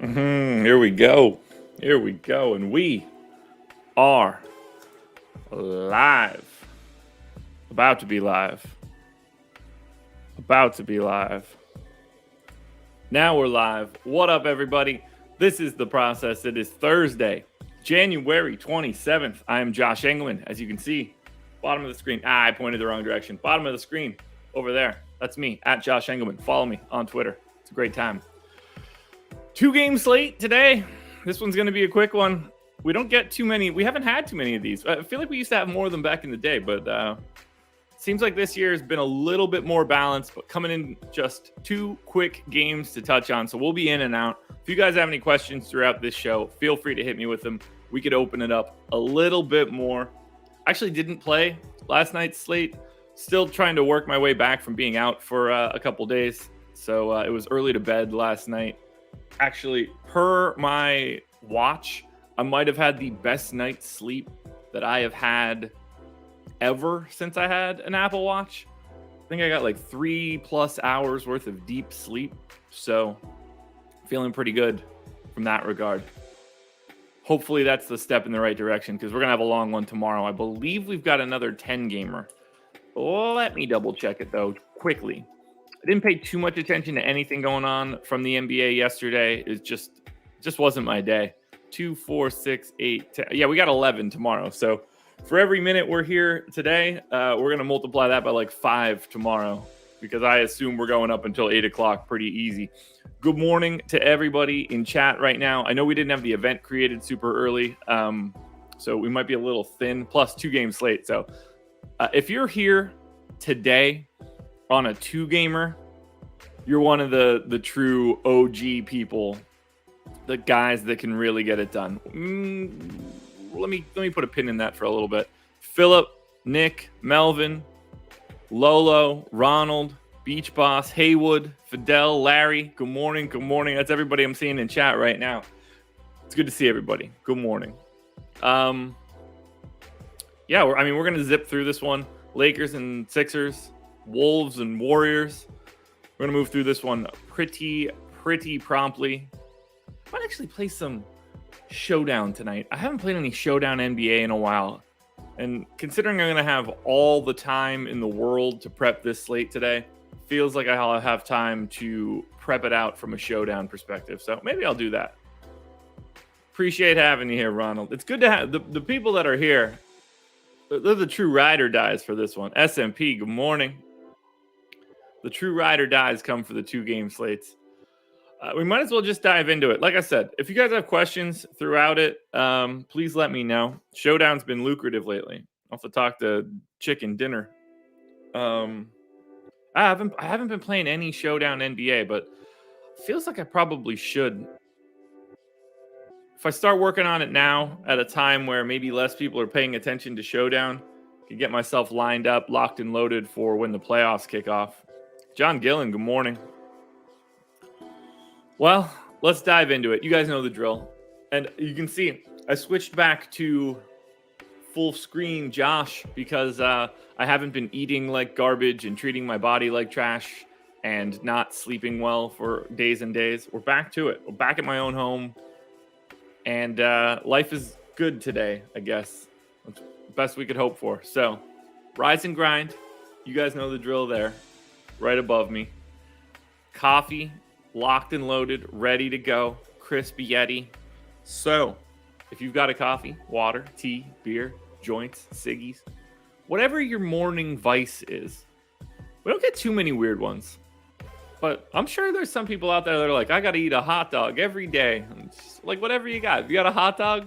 Here we go. And we are live. About to be live. Now we're live. What up, everybody? This is The Process. It is Thursday, January 27th. I am Josh Engleman. As you can see, bottom of the screen. I pointed the wrong direction. Bottom of the screen over there. That's me, at Josh Engleman. Follow me on Twitter. It's a great time. 2-game slate today. This one's going to be a quick one. We don't get too many. We haven't had too many of these. I feel like we used to have more of them back in the day, but seems like this year has been a little bit more balanced, but coming in just 2 quick games to touch on. So we'll be in and out. If you guys have any questions throughout this show, feel free to hit me with them. We could open it up a little bit more. Actually didn't play last night's slate. Still trying to work my way back from being out for a couple days. So it was early to bed last night. Actually, per my watch, I might have had the best night's sleep that I have had ever since I had an Apple Watch. I think I got like 3+ hours worth of deep sleep. So feeling pretty good from that regard. Hopefully that's the step in the right direction because we're going to have a long one tomorrow. I believe we've got another 10-gamer. Let me double check it though quickly. I didn't pay too much attention to anything going on from the NBA yesterday. It just wasn't my day. 2, 4, 6, 8, 10. Yeah, we got 11 tomorrow. So for every minute we're here today, we're going to multiply that by like 5 tomorrow because I assume we're going up until 8 o'clock pretty easy. Good morning to everybody in chat right now. I know we didn't have the event created super early, so we might be a little thin, plus 2-game slate. So if you're here today on a 2-gamer, you're one of the true OG people, the guys that can really get it done. Let me put a pin in that for a little bit. Philip, Nick, Melvin, Lolo, Ronald, Beach Boss, Haywood, Fidel, Larry. Good morning. That's everybody I'm seeing in chat right now. It's good to see everybody. Good morning. We're going to zip through this one. Lakers and Sixers, Wolves and Warriors. We're going to move through this one pretty promptly. I might actually play some Showdown tonight. I haven't played any Showdown NBA in a while. And considering I'm going to have all the time in the world to prep this slate today, feels like I'll have time to prep it out from a Showdown perspective. So maybe I'll do that. Appreciate having you here, Ronald. It's good to have the people that are here. They're the true ride or dies for this one. SMP, good morning. The true ride or dies come for the 2-game slates. We might as well just dive into it. Like I said, if you guys have questions throughout it, please let me know. Showdown's been lucrative lately. I'll have to talk to Chicken Dinner. I haven't been playing any Showdown NBA, but it feels like I probably should. If I start working on it now at a time where maybe less people are paying attention to Showdown, I can get myself lined up, locked and loaded for when the playoffs kick off. John Gillen, good morning. Well, let's dive into it. You guys know the drill. And you can see I switched back to full screen Josh because I haven't been eating like garbage and treating my body like trash and not sleeping well for days and days. We're back to it. We're back at my own home. And life is good today, I guess. That's the best we could hope for. So, rise and grind. You guys know the drill there. Right above me. Coffee, locked and loaded, ready to go. Crispy Yeti. So, if you've got a coffee, water, tea, beer, joints, ciggies, whatever your morning vice is, we don't get too many weird ones. But I'm sure there's some people out there that are like, I got to eat a hot dog every day. Like, whatever you got. If you got a hot dog,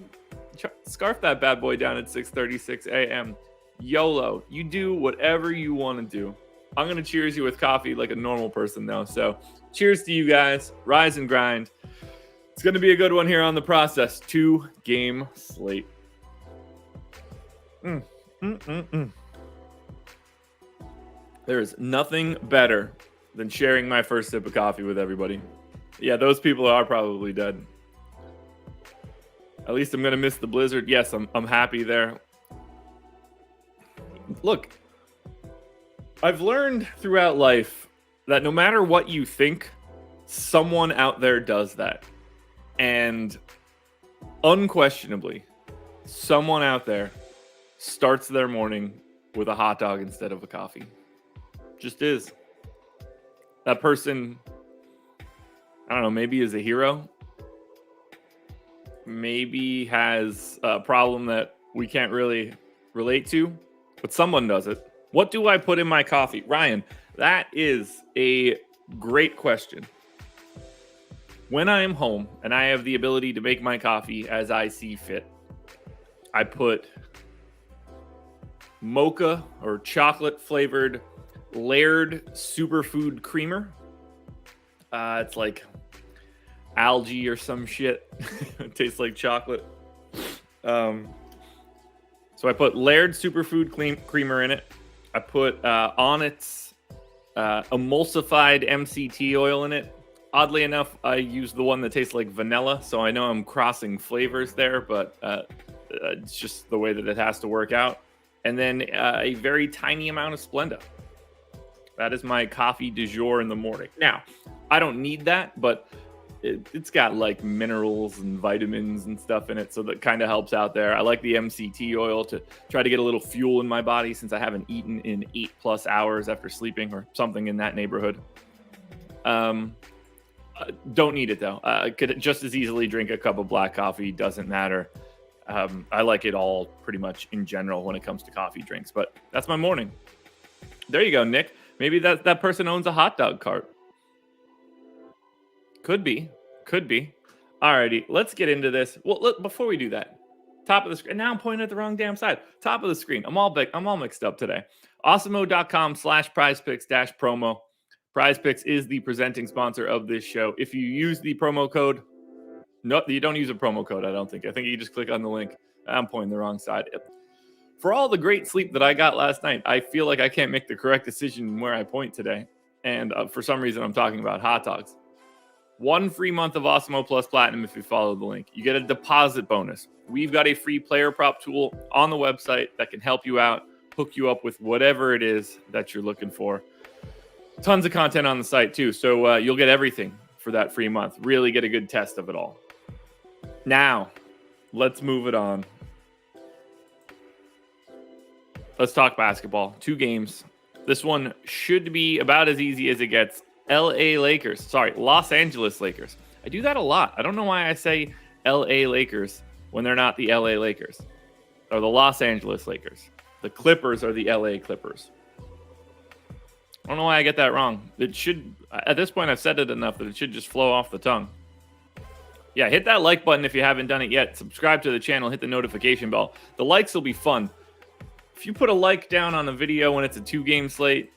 scarf that bad boy down at 6:36 a.m. YOLO. You do whatever you want to do. I'm going to cheers you with coffee like a normal person, though. So cheers to you guys. Rise and grind. It's going to be a good one here on The Process. 2-game slate. There is nothing better than sharing my first sip of coffee with everybody. Yeah, those people are probably dead. At least I'm going to miss the blizzard. Yes, I'm happy there. Look, I've learned throughout life that no matter what you think, Someone out there does that. And unquestionably, someone out there starts their morning with a hot dog instead of a coffee. Just is. That person, I don't know, maybe is a hero. Maybe has a problem that we can't really relate to, but someone does it. What do I put in my coffee? Ryan, that is a great question. When I am home and I have the ability to make my coffee as I see fit, I put mocha or chocolate flavored Laird superfood creamer. It's like algae or some shit. It tastes like chocolate. So I put Laird superfood creamer in it. I put Onnit's emulsified MCT oil in it. Oddly enough, I use the one that tastes like vanilla, so I know I'm crossing flavors there, but it's just the way that it has to work out. And then a very tiny amount of Splenda. That is my coffee du jour in the morning. Now, I don't need that, but it's got like minerals and vitamins and stuff in it, so that kind of helps out there. I like the MCT oil to try to get a little fuel in my body since I haven't eaten in 8+ hours after sleeping or something in that neighborhood. Don't need it though. I could just as easily drink a cup of black coffee. Doesn't matter. I like it all pretty much in general when it comes to coffee drinks, but that's my morning. There you go, Nick. Maybe that person owns a hot dog cart. Could be. Alrighty, let's get into this. Well, look, before we do that, top of the screen. Now I'm pointing at the wrong damn side. Top of the screen. I'm all mixed up today. Awesemo.com/PrizePicks-promo. PrizePicks is the presenting sponsor of this show. If you use the promo code, no, you don't use a promo code, I don't think. I think you just click on the link. I'm pointing the wrong side. For all the great sleep that I got last night, I feel like I can't make the correct decision where I point today. And for some reason, I'm talking about hot dogs. 1 free month of Awesemo Plus Platinum if you follow the link. You get a deposit bonus. We've got a free player prop tool on the website that can help you out, hook you up with whatever it is that you're looking for. Tons of content on the site too, so you'll get everything for that free month. Really get a good test of it all. Now, let's move it on. Let's talk basketball. 2 games. This one should be about as easy as it gets. Los Angeles Lakers. I do that a lot. I don't know why I say LA Lakers when they're not the LA Lakers. Or the Los Angeles Lakers. The Clippers are the LA Clippers. I don't know why I get that wrong. It should, at this point, I've said it enough that it should just flow off the tongue. Yeah, hit that like button if you haven't done it yet. Subscribe to the channel, hit the notification bell. The likes will be fun. If you put a like down on a video when it's a 2-game slate,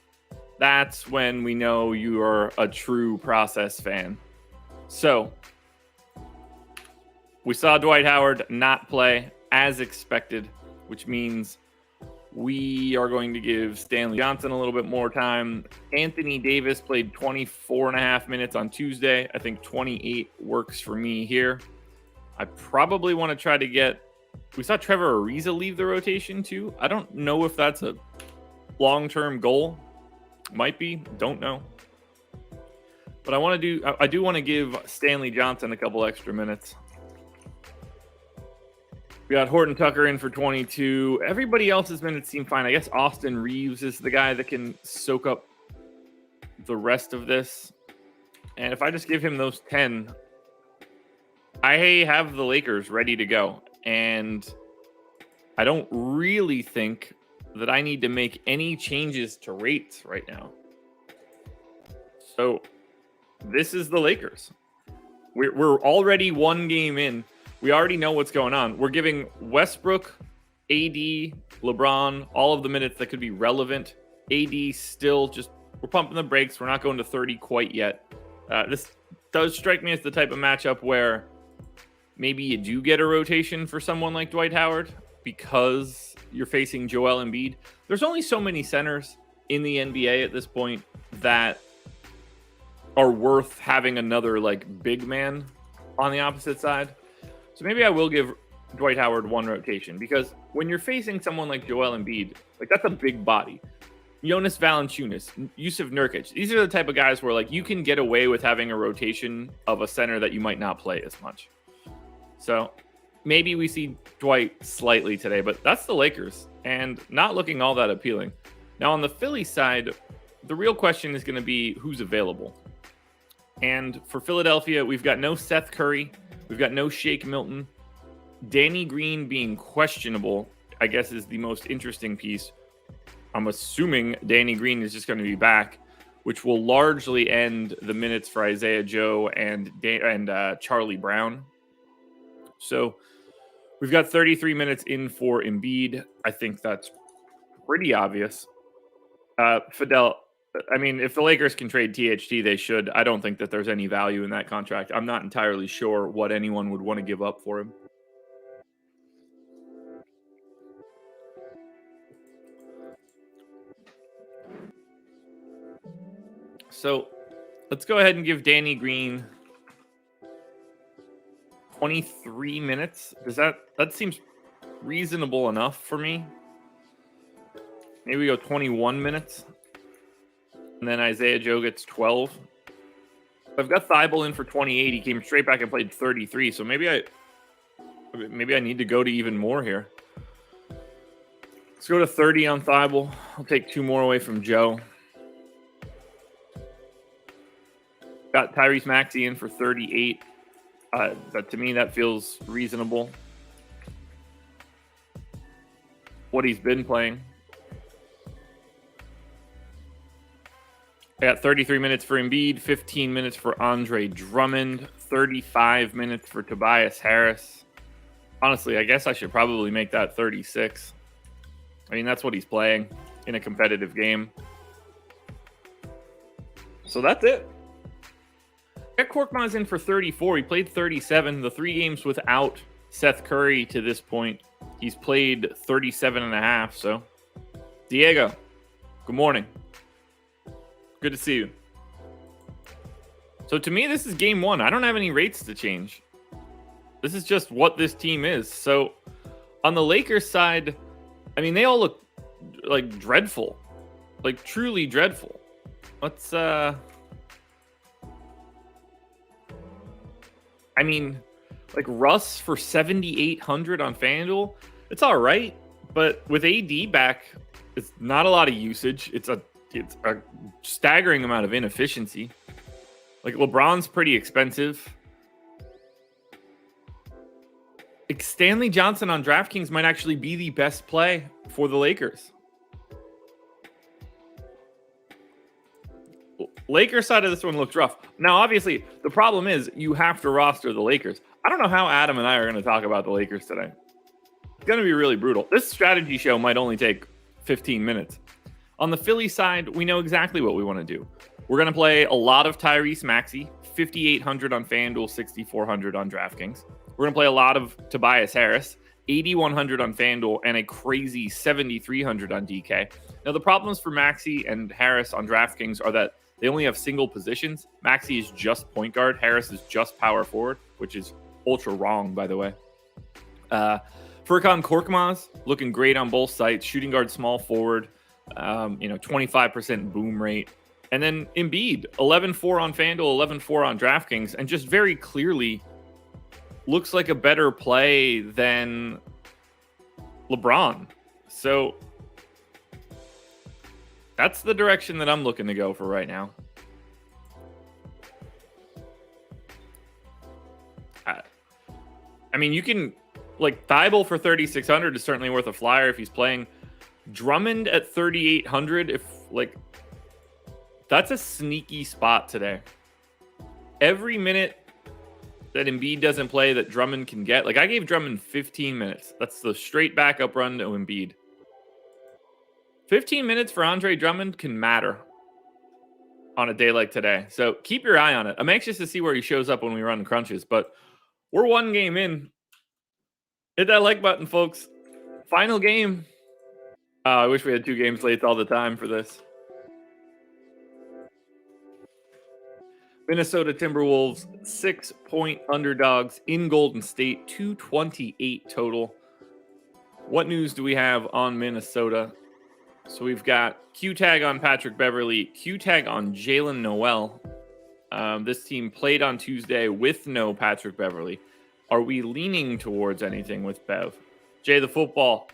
that's when we know you are a true process fan. So, we saw Dwight Howard not play as expected, which means we are going to give Stanley Johnson a little bit more time. Anthony Davis played 24.5 minutes on Tuesday. I think 28 works for me here. I probably want to try to get... We saw Trevor Ariza leave the rotation too. I don't know if that's a long-term goal. Might be. Don't know. But I do want to give Stanley Johnson a couple extra minutes. We got Horton Tucker in for 22. Everybody else's minutes seem fine. I guess Austin Reeves is the guy that can soak up the rest of this. And if I just give him those 10, I have the Lakers ready to go. And I don't really think that I need to make any changes to rates right now. So this is the Lakers. We're already 1 game in. We already know what's going on. We're giving Westbrook, AD, LeBron, all of the minutes that could be relevant. AD still just, we're pumping the brakes. We're not going to 30 quite yet. This does strike me as the type of matchup where maybe you do get a rotation for someone like Dwight Howard because you're facing Joel Embiid. There's only so many centers in the NBA at this point that are worth having another like big man on the opposite side. So maybe I will give Dwight Howard 1 rotation, because when you're facing someone like Joel Embiid, like that's a big body. Jonas Valanciunas, Yusuf Nurkic. These are the type of guys where like you can get away with having a rotation of a center that you might not play as much. So maybe we see Dwight slightly today, but that's the Lakers and not looking all that appealing. Now on the Philly side, the real question is going to be who's available. And for Philadelphia, we've got no Seth Curry. We've got no Shake Milton. Danny Green being questionable, I guess, is the most interesting piece. I'm assuming Danny Green is just going to be back, which will largely end the minutes for Isaiah Joe and Charlie Brown. So we've got 33 minutes in for Embiid. I think that's pretty obvious. Fidel, I mean, if the Lakers can trade THT, they should. I don't think that there's any value in that contract. I'm not entirely sure what anyone would want to give up for him. So let's go ahead and give Danny Green 23 minutes. Does that seems reasonable enough for me? Maybe we go 21 minutes. And then Isaiah Joe gets 12. I've got Thibault in for 28. He came straight back and played 33. So maybe I need to go to even more here. Let's go to 30 on Thibault. I'll take 2 more away from Joe. Got Tyrese Maxey in for 38. But to me, that feels reasonable. What he's been playing. I got 33 minutes for Embiid, 15 minutes for Andre Drummond, 35 minutes for Tobias Harris. Honestly, I guess I should probably make that 36. I mean, that's what he's playing in a competitive game. So that's it. I got Korkmaz in for 34. He played 37. The 3 games without Seth Curry to this point, he's played 37 and a half. So, Diego, good morning. Good to see you. So to me, this is game 1. I don't have any rates to change. This is just what this team is. So on the Lakers side, I mean, they all look like dreadful, like truly dreadful. Let's, I mean, like Russ for 7,800 on FanDuel, it's all right. But with AD back, it's not a lot of usage. It's a staggering amount of inefficiency. Like LeBron's pretty expensive. Like Stanley Johnson on DraftKings might actually be the best play for the Lakers. Lakers side of this one looks rough. Now, obviously, the problem is you have to roster the Lakers. I don't know how Adam and I are going to talk about the Lakers today. It's going to be really brutal. This strategy show might only take 15 minutes. On the Philly side, we know exactly what we want to do. We're going to play a lot of Tyrese Maxey, 5,800 on FanDuel, 6,400 on DraftKings. We're going to play a lot of Tobias Harris, 8,100 on FanDuel, and a crazy 7,300 on DK. Now, the problems for Maxey and Harris on DraftKings are that they only have single positions. Maxey is just point guard. Harris is just power forward, which is ultra wrong, by the way. Furkan Korkmaz, looking great on both sites. Shooting guard, small forward. 25% boom rate. And then Embiid, 11-4 on FanDuel, 11-4 on DraftKings, and just very clearly looks like a better play than LeBron. So that's the direction that I'm looking to go for right now. I mean, you can, like, Thibault for 3,600 is certainly worth a flyer if he's playing. Drummond at 3,800, if, like, that's a sneaky spot today. Every minute that Embiid doesn't play that Drummond can get, like, I gave Drummond 15 minutes. That's the straight backup run to Embiid. 15 minutes for Andre Drummond can matter on a day like today. So keep your eye on it. I'm anxious to see where he shows up when we run crunches, but we're 1 game in. Hit that like button, folks. Final game. I wish we had 2 game slates all the time for this. Minnesota Timberwolves, 6-point underdogs in Golden State, 228 total. What news do we have on Minnesota? So we've got Q tag on Patrick Beverly, Q tag on Jalen Noel. This team played on Tuesday with no Patrick Beverly. Are we leaning towards anything with Bev? Jay, the football.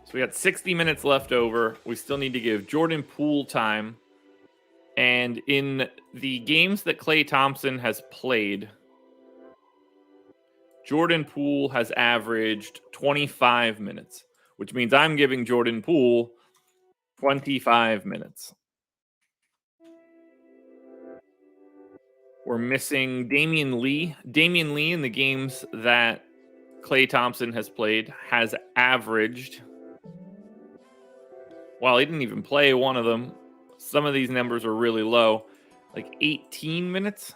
So we got 60 minutes left over. We still need to give Jordan Poole time. And in the games that Klay Thompson has played, Jordan Poole has averaged 25 minutes, which means I'm giving Jordan Poole 25 minutes. We're missing Damian Lee. Damian Lee in the games that Klay Thompson has played has averaged, well, he didn't even play one of them. Some of these numbers are really low, like 18 minutes.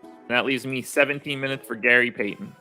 And that leaves me 17 minutes for Gary Payton.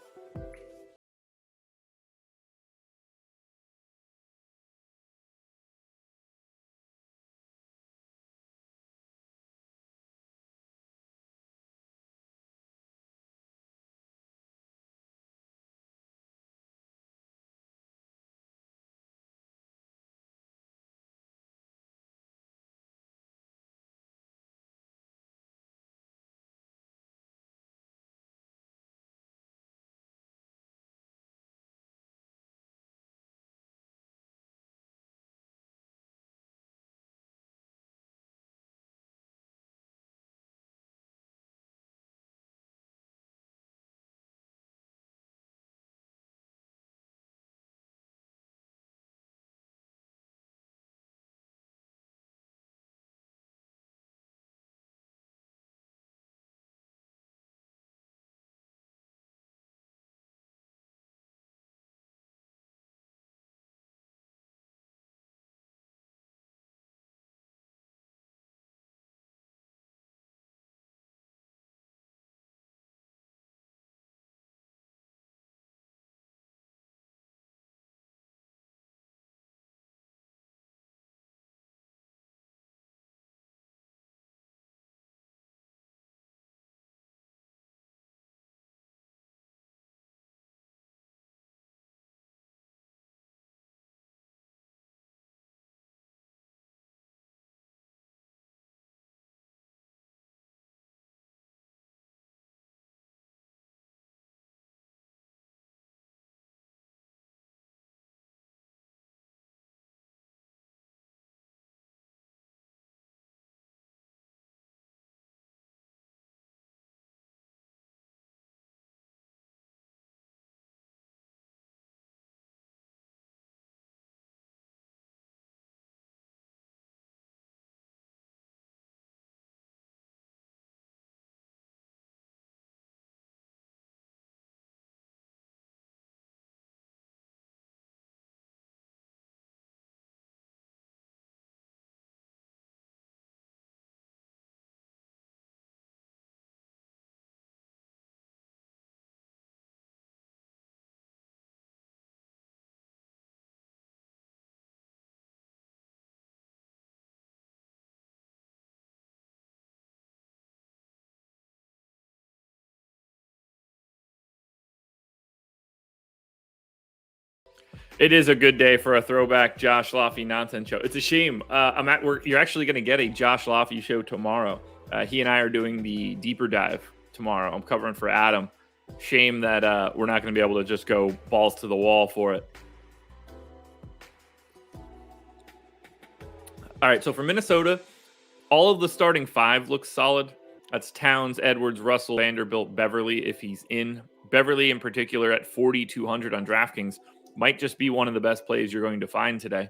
It is a good day for a throwback Josh Loffy nonsense show. It's a shame. You're actually going to get a Josh Loffy show tomorrow. He and I are doing the deeper dive tomorrow. I'm covering for Adam. Shame that we're not going to be able to just go balls to the wall for it. All right, so for Minnesota, all of the starting five looks solid. That's Towns, Edwards, Russell, Vanderbilt, Beverly if he's in. Beverly in particular at 4,200 on DraftKings might just be one of the best plays you're going to find today.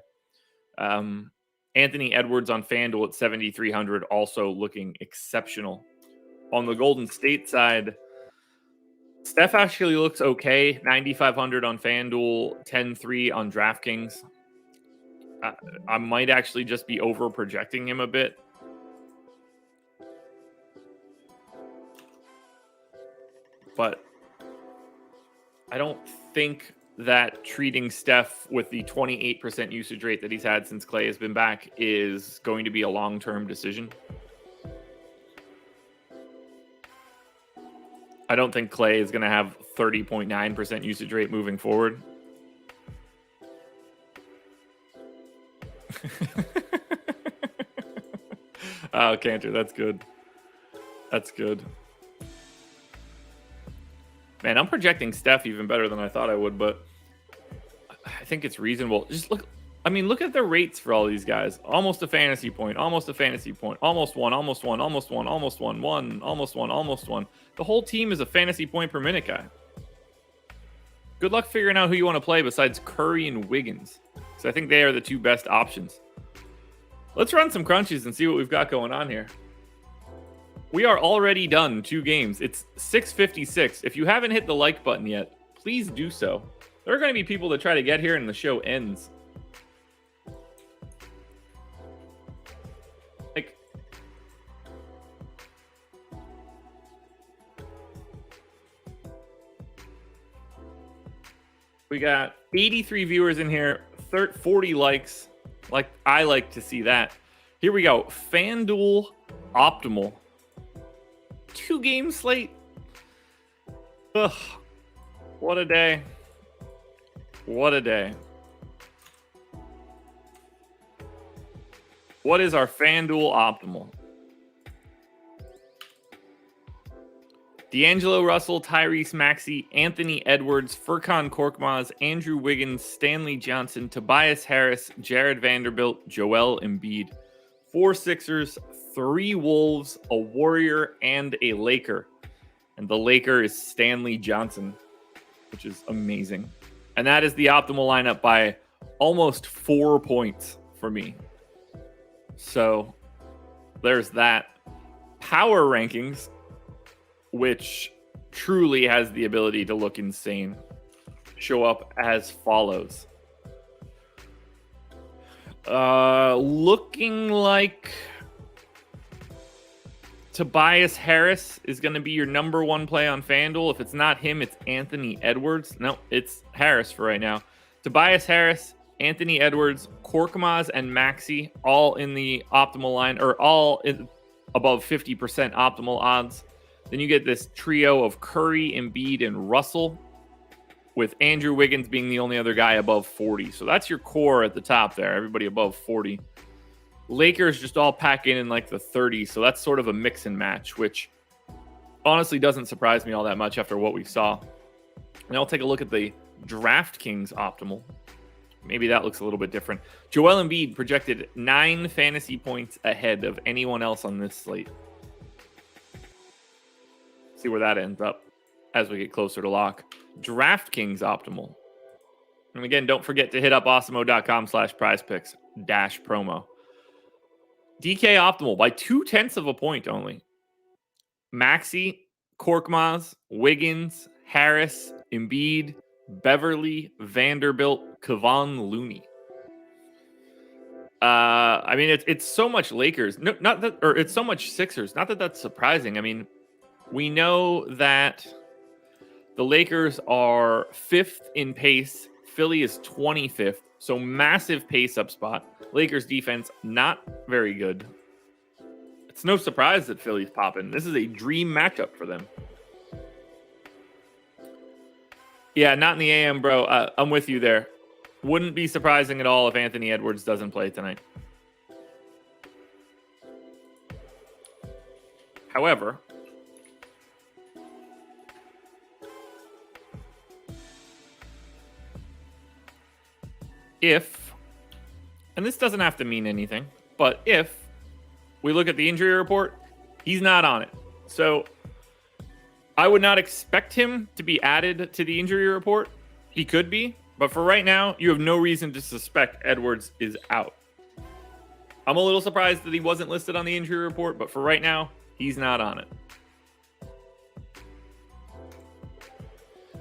Anthony Edwards on FanDuel at 7,300 also looking exceptional. On the Golden State side, Steph actually looks okay. 9,500 on FanDuel, 10,300 on DraftKings. I might actually just be over projecting him a bit. But I don't think that treating Steph with the 28% usage rate that he's had since Clay has been back is going to be a long-term decision. I don't think Clay is going to have 30.9% usage rate moving forward. Oh, Cantor, that's good. That's good. Man, I'm projecting Steph even better than I thought I would, but I think it's reasonable. Just look at the rates for all these guys. Almost a fantasy point, almost a fantasy point, almost one, almost one, almost one, almost one, almost one, almost one. The whole team is a fantasy point per minute guy. Good luck figuring out who you want to play besides Curry and Wiggins. because I think they are the two best options. Let's run some crunches and see what we've got going on here. We are already done 2 games. It's 6:56. If you haven't hit the like button yet, please do so. There are going to be people that try to get here and the show ends. Like, we got 83 viewers in here, 40 likes. Like, I like to see that. Here we go. FanDuel Optimal. 2-game slate. Ugh. What a day. What a day. What is our FanDuel Optimal? D'Angelo Russell, Tyrese Maxey, Anthony Edwards, Furkan Korkmaz, Andrew Wiggins, Stanley Johnson, Tobias Harris, Jared Vanderbilt, Joel Embiid. 4 Sixers, 3 Wolves, a Warrior, and a Laker. And the Laker is Stanley Johnson, which is amazing. And that is the optimal lineup by almost 4 points for me. So there's that. Power rankings, which truly has the ability to look insane, show up as follows. Looking like Tobias Harris is going to be your number 1 play on FanDuel. If it's not him, it's Anthony Edwards. No, it's Harris for right now. Tobias Harris, Anthony Edwards, Korkmaz, and Maxey, all in the optimal line, or all in above 50% optimal odds. Then you get this trio of Curry, Embiid, and Russell, with Andrew Wiggins being the only other guy above 40. So that's your core at the top there, everybody above 40. Lakers just all pack in like the 30s, so that's sort of a mix and match, which honestly doesn't surprise me all that much after what we saw. And I'll take a look at the DraftKings optimal. Maybe that looks a little bit different. Joel Embiid projected 9 fantasy points ahead of anyone else on this slate. See where that ends up as we get closer to lock. DraftKings optimal. And again, don't forget to hit up awesemo.com/prizepicks -promo. DK optimal by 0.2 of a point only. Maxey, Korkmaz, Wiggins, Harris, Embiid, Beverly, Vanderbilt, Kevon Looney. I mean, it's so much Lakers. No, not that, or it's so much Sixers. Not that that's surprising. I mean, we know that the Lakers are 5th in pace. Philly is 25th. So massive pace up spot. Lakers defense, not very good. It's no surprise that Philly's popping. This is a dream matchup for them. Yeah, not in the AM, bro. I'm with you there. Wouldn't be surprising at all if Anthony Edwards doesn't play tonight. However, if, and this doesn't have to mean anything, but if we look at the injury report, he's not on it. So I would not expect him to be added to the injury report. He could be, but for right now, you have no reason to suspect Edwards is out. I'm a little surprised that he wasn't listed on the injury report, but for right now, he's not on it.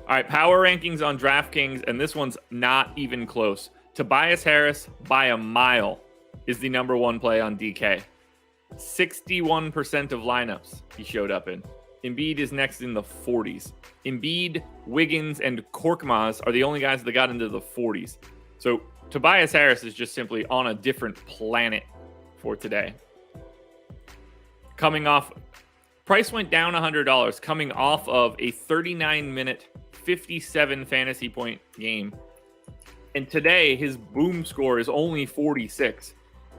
All right, power rankings on DraftKings, and this one's not even close. Tobias Harris, by a mile, is the number one play on DK. 61% of lineups he showed up in. Embiid is next in the 40s. Embiid, Wiggins, and Korkmaz are the only guys that got into the 40s. So Tobias Harris is just simply on a different planet for today. Coming off, price went down $100, coming off of a 39-minute, 57 fantasy point game. And today, his boom score is only 46.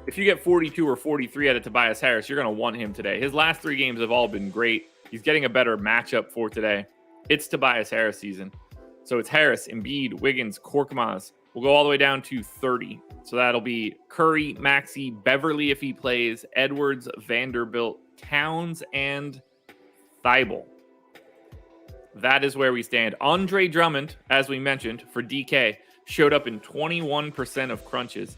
If you get 42 or 43 out of Tobias Harris, you're going to want him today. His last 3 games have all been great. He's getting a better matchup for today. It's Tobias Harris season. So it's Harris, Embiid, Wiggins, Korkmaz. We'll go all the way down to 30. So that'll be Curry, Maxey, Beverly if he plays, Edwards, Vanderbilt, Towns, and Thibault. That is where we stand. Andre Drummond, as we mentioned, for DK, showed up in 21% of crunches.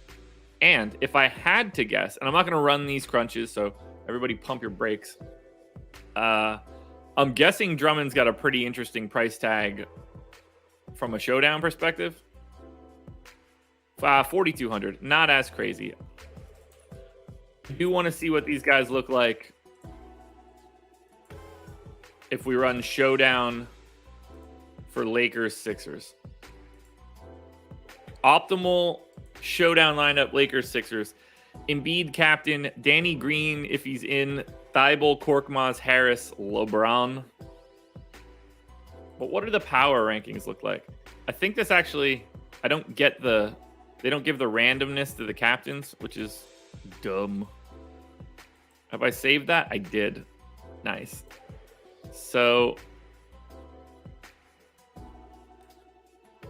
And if I had to guess, and I'm not going to run these crunches, so everybody pump your brakes. I'm guessing Drummond's got a pretty interesting price tag from a showdown perspective. 4,200, not as crazy. I do want to see what these guys look like if we run showdown for Lakers Sixers. Optimal showdown lineup, Lakers Sixers. Embiid captain, Danny Green if he's in, Thibault, Korkmaz, Harris, LeBron. But what do the power rankings look like? I think this actually, they don't give the randomness to the captains, which is dumb. Have I saved that? I did. Nice. So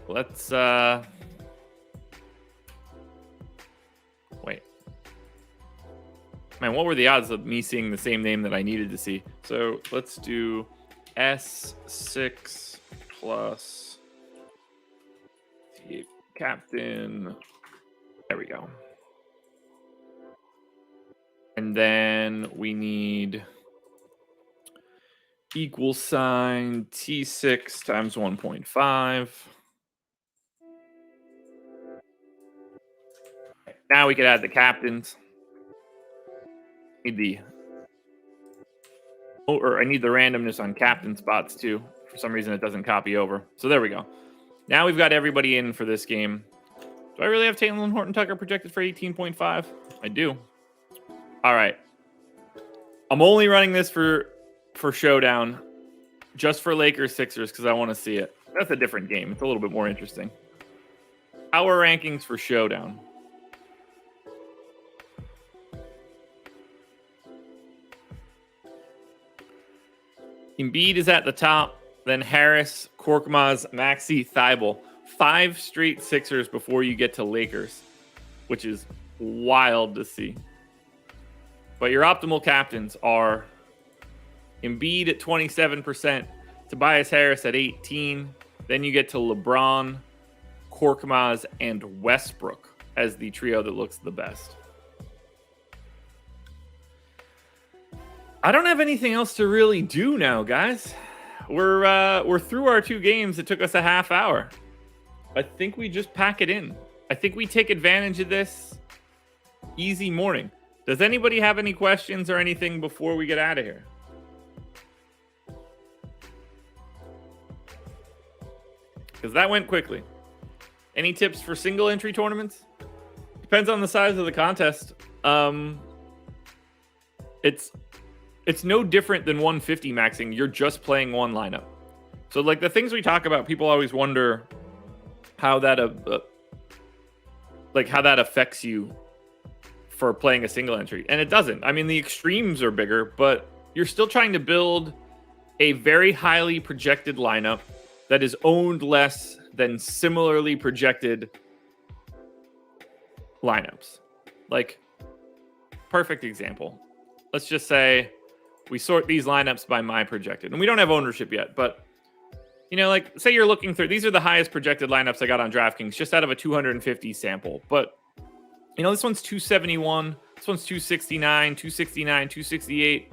let's wait. Man, what were the odds of me seeing the same name that I needed to see? So let's do S6 plus captain. There we go. And then we need equal sign T6 times 1.5. Now we could add the captains. I need the randomness on captain spots too. For some reason it doesn't copy over. So there we go. Now we've got everybody in for this game. Do I really have Taylor Horton-Tucker projected for 18.5? I do. All right. I'm only running this for Showdown, just for Lakers Sixers because I want to see it. That's a different game. It's a little bit more interesting. Power rankings for Showdown. Embiid is at the top, then Harris, Korkmaz, Maxey, Thibault. 5 straight Sixers before you get to Lakers, which is wild to see. But your optimal captains are Embiid at 27%, Tobias Harris at 18%. Then you get to LeBron, Korkmaz, and Westbrook as the trio that looks the best. I don't have anything else to really do now, guys. We're through our 2 games. It took us a half hour. I think we just pack it in. I think we take advantage of this easy morning. Does anybody have any questions or anything before we get out of here? Because that went quickly. Any tips for single entry tournaments? Depends on the size of the contest. It's no different than 150 maxing. You're just playing one lineup. So like the things we talk about, people always wonder how that like how that affects you for playing a single entry. And it doesn't. I mean, the extremes are bigger, but you're still trying to build a very highly projected lineup that is owned less than similarly projected lineups. Like, perfect example. Let's just say we sort these lineups by my projected. And we don't have ownership yet, but you know, like say you're looking through, these are the highest projected lineups I got on DraftKings just out of a 250 sample. But you know, this one's 271, this one's 269, 269, 268.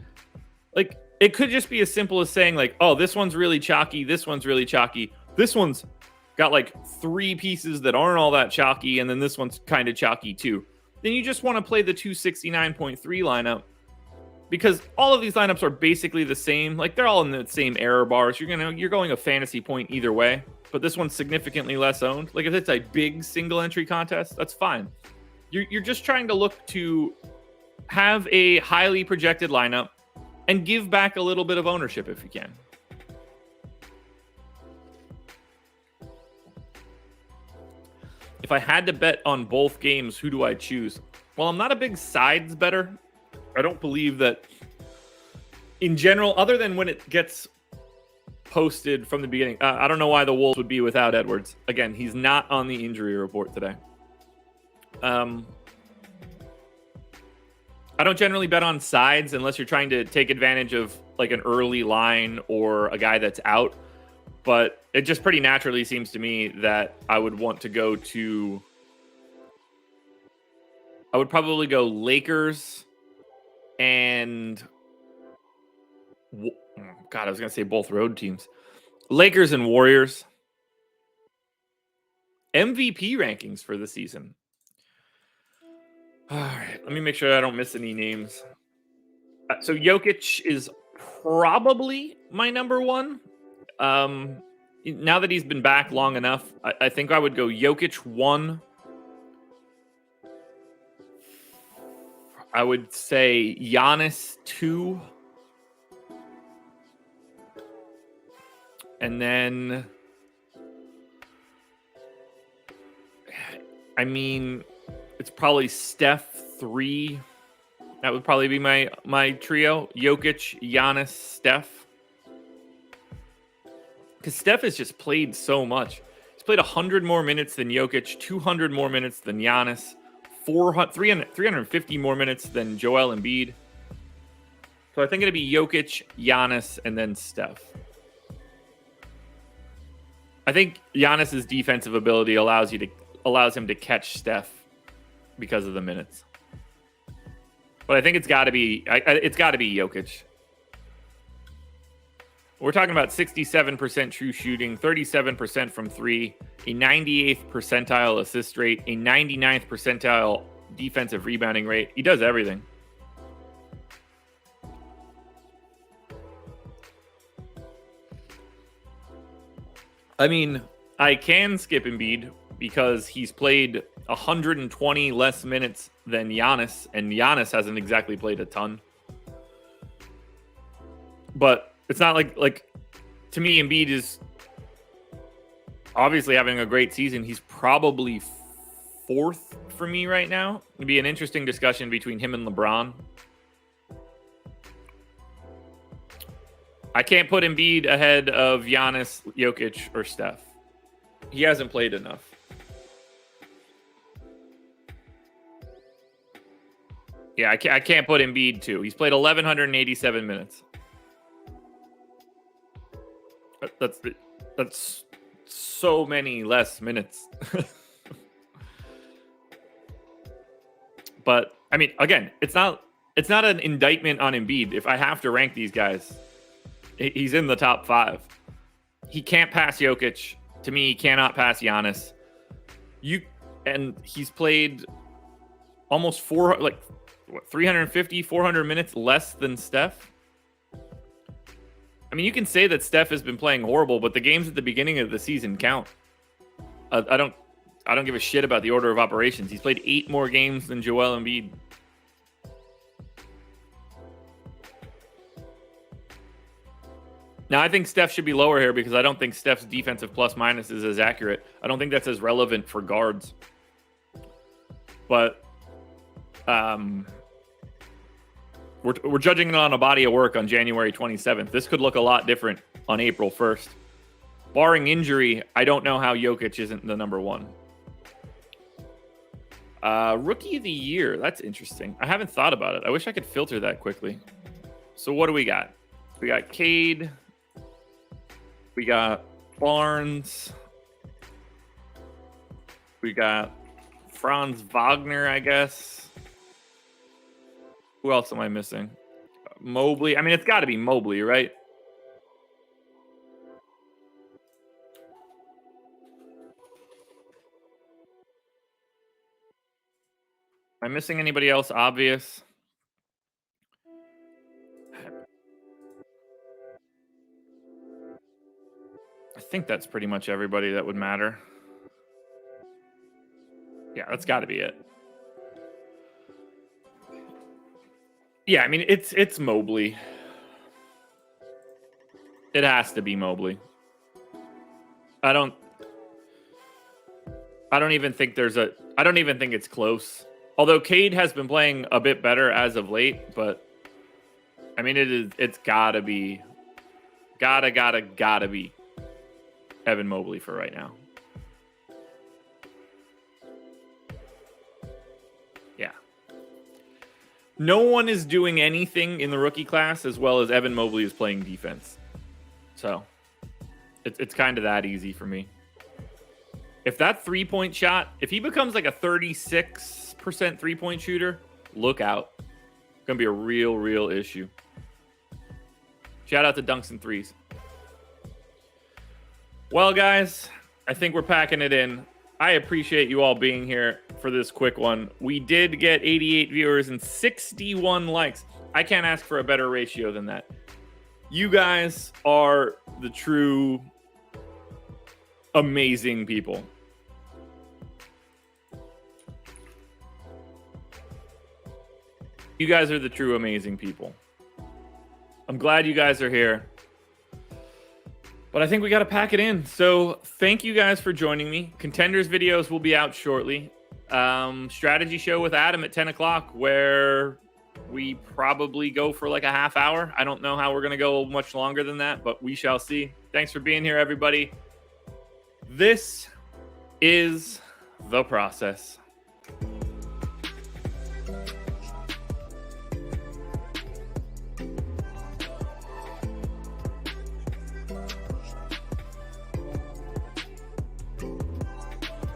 Like, it could just be as simple as saying like, oh, this one's really chalky, this one's really chalky, this one's got like 3 pieces that aren't all that chalky, and then this one's kind of chalky too. Then you just want to play the 269.3 lineup because all of these lineups are basically the same. Like, they're all in the same error bars. You're going a fantasy point either way, but this one's significantly less owned. Like, if it's a big single entry contest, that's fine. You're just trying to look to have a highly projected lineup and give back a little bit of ownership if you can. If I had to bet on both games, who do I choose? Well, I'm not a big sides better. I don't believe that in general, other than when it gets posted from the beginning. I don't know why the Wolves would be without Edwards. Again, he's not on the injury report today. I don't generally bet on sides unless you're trying to take advantage of like an early line or a guy that's out. But it just pretty naturally seems to me that I would want to go to... I would probably go Lakers and... God, I was going to say both road teams. Lakers and Warriors. MVP rankings for the season. All right, let me make sure I don't miss any names. So Jokic is probably my number one. Now that he's been back long enough, I think I would go Jokic 1. I would say Giannis 2. And then, I mean, it's probably Steph 3. That would probably be my trio. Jokic, Giannis, Steph. Because Steph has just played so much. He's played 100 more minutes than Jokic, 200 more minutes than Giannis, 350 more minutes than Joel Embiid. So I think it'd be Jokic, Giannis, and then Steph. I think Giannis's defensive ability allows him to catch Steph because of the minutes. But I think it's got to be Jokic. We're talking about 67% true shooting, 37% from 3, a 98th percentile assist rate, a 99th percentile defensive rebounding rate. He does everything. I mean, I can skip Embiid because he's played 120 less minutes than Giannis, and Giannis hasn't exactly played a ton. But it's not like to me, Embiid is obviously having a great season. He's probably 4th for me right now. It'd be an interesting discussion between him and LeBron. I can't put Embiid ahead of Giannis, Jokic, or Steph. He hasn't played enough. Yeah, I can't put Embiid too. He's played 1,187 minutes. That's so many less minutes. But I mean, again, it's not an indictment on Embiid. If I have to rank these guys, he's in the top 5. He can't pass Jokic. To me, he cannot pass Giannis. And he's played almost 350, 400 minutes less than Steph. I mean, you can say that Steph has been playing horrible, but the games at the beginning of the season count. I don't give a shit about the order of operations. He's played 8 more games than Joel Embiid. Now, I think Steph should be lower here because I don't think Steph's defensive plus minus is as accurate. I don't think that's as relevant for guards. but we're judging it on a body of work on January 27th. This could look a lot different on April 1st. Barring injury, I don't know how Jokic isn't the number one. Rookie of the year. That's interesting. I haven't thought about it. I wish I could filter that quickly. So what do we got? We got Cade. We got Barnes. We got Franz Wagner, I guess. Who else am I missing? Mobley. I mean, it's got to be Mobley, right? Am I missing anybody else obvious? I think that's pretty much everybody that would matter. Yeah, that's got to be it. Yeah, I mean, it's Mobley. It has to be Mobley. I don't even think I don't even think it's close. Although Cade has been playing a bit better as of late, but I mean, it's gotta be Evan Mobley for right now. Yeah. No one is doing anything in the rookie class as well as Evan Mobley is playing defense. So it's kind of that easy for me. If that 3-point shot, if he becomes like a 36% 3-point shooter, look out. It's going to be a real issue. Shout out to dunks and threes. Well, guys, I think we're packing it in. I appreciate you all being here for this quick one. We did get 88 viewers and 61 likes. I can't ask for a better ratio than that. You guys are the true amazing people. You guys are the true amazing people. I'm glad you guys are here. But I think we got to pack it in. So thank you guys for joining me. Contenders videos will be out shortly. Strategy show with Adam at 10 o'clock where we probably go for like a half hour. I don't know how we're going to go much longer than that, but we shall see. Thanks for being here, everybody. This is The Process.